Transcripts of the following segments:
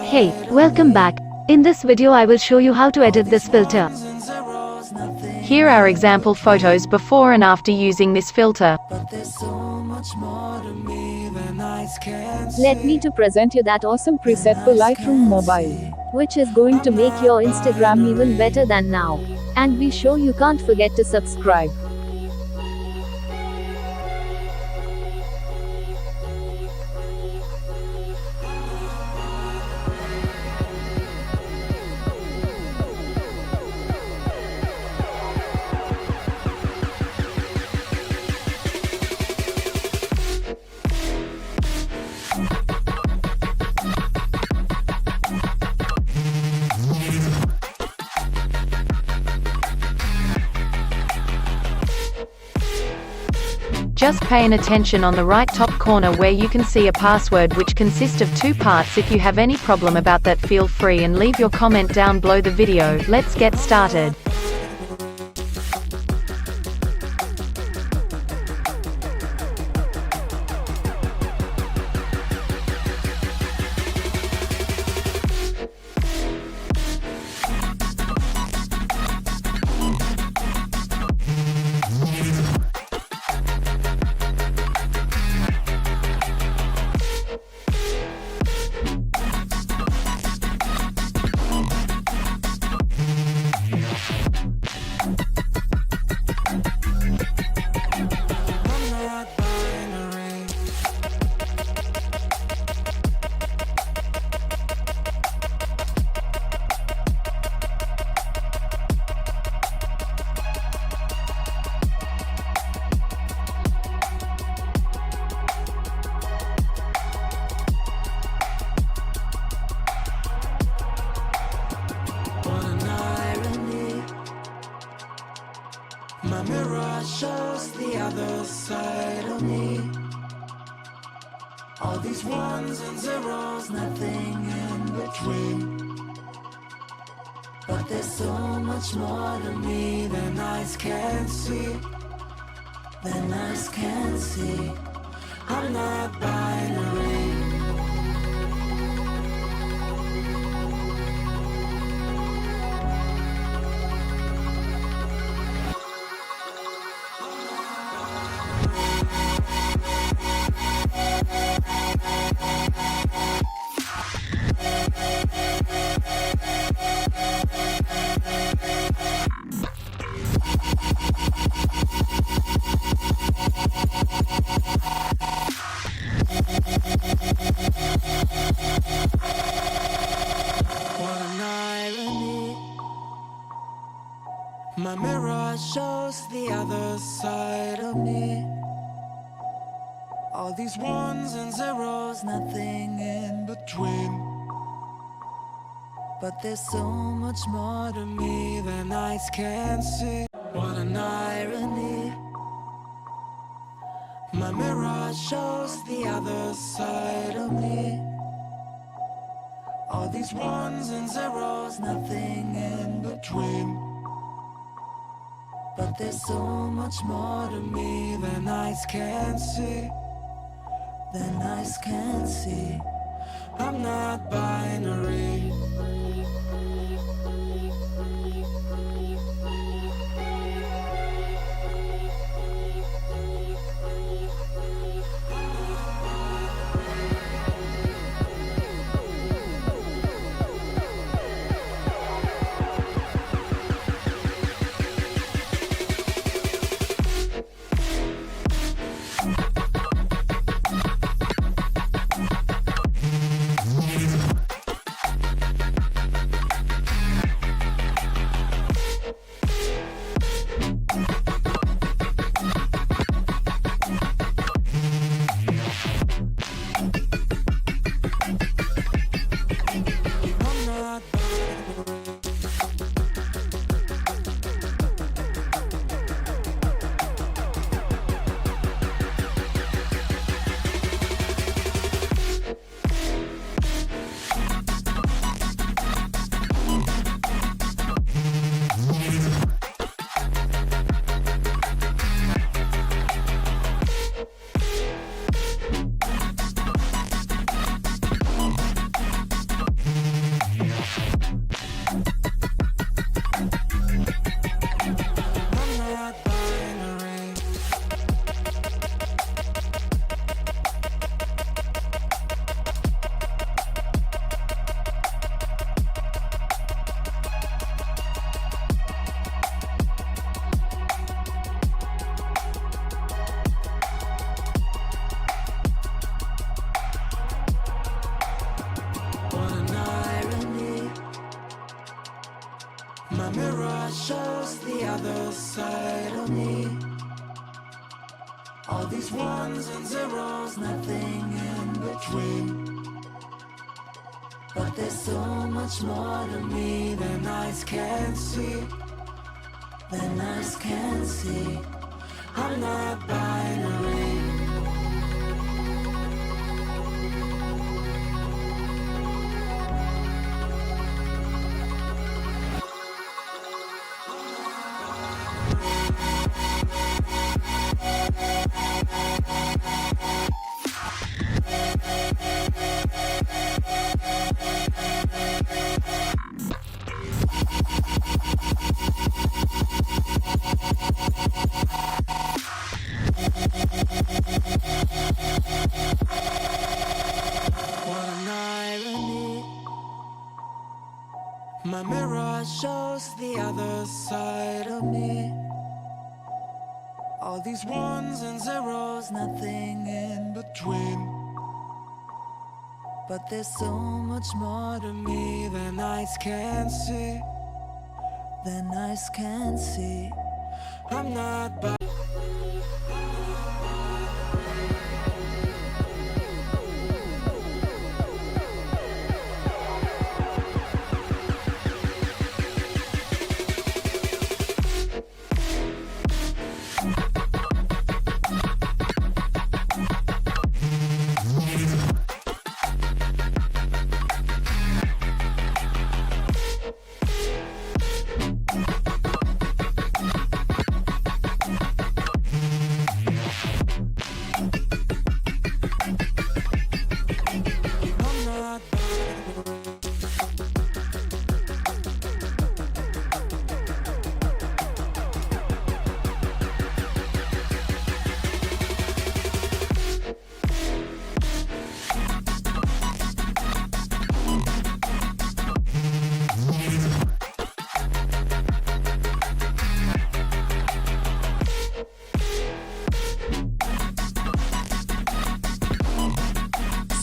Hey, welcome back. In this video I will show you how to edit this filter. Here are example photos before and after using this filter. Let me to present you that awesome preset for Lightroom mobile, which is going to make your Instagram even better than now. And be sure you can't forget to subscribe. Just paying attention on the right top corner where you can see a password which consists of 2 parts. If you have any problem about that, feel free and leave your comment down below the video. Let's get started. My mirror shows the other side of me. All these ones and zeros, nothing in between. But there's so much more to me than eyes can see. Than eyes can see. I'm not binary. What an irony. My mirror shows the other side of me. All these ones and zeros, nothing in between. But there's so much more to me than eyes can see. What an irony. My mirror shows the other side of me. All these ones and zeros, nothing in between. But there's so much more to me than eyes can see. Than eyes can see. I'm not binary. mirror shows the other side of me. All these ones and zeros, nothing in between. But there's so much more to me than eyes can see. Than eyes can see. I'm not binary. What an irony. My mirror shows the other side of me. All these ones and zeros, nothing in between. But there's so much more to me than eyes can see. Than eyes can see. I'm not by.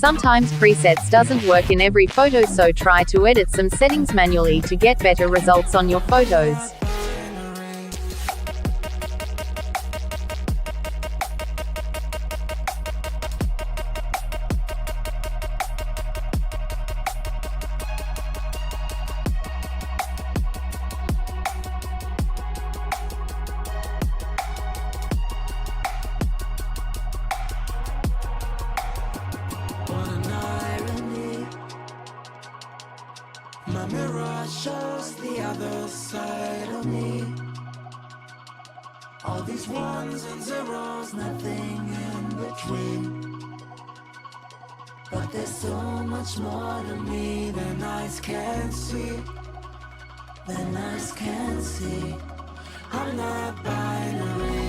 Sometimes presets doesn't work in every photo, so try to edit some settings manually to get better results on your photos. My mirror shows the other side of me. All these ones and zeros, nothing in between. But there's so much more to me than eyes can see. Than eyes can see. I'm not binary.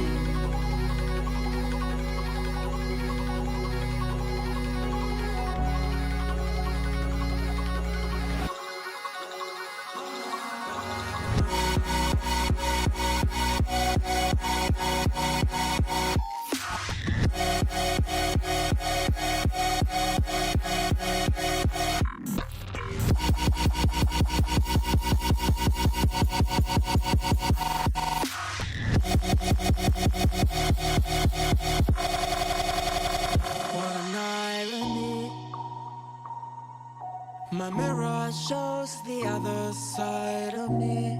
What an irony. My mirror shows the other side of me.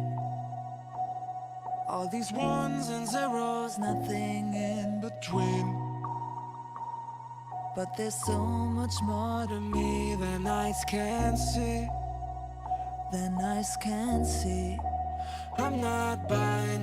All these ones and zeros, nothing in between. But there's so much more to me than eyes can see. Than eyes can see. I'm not binary.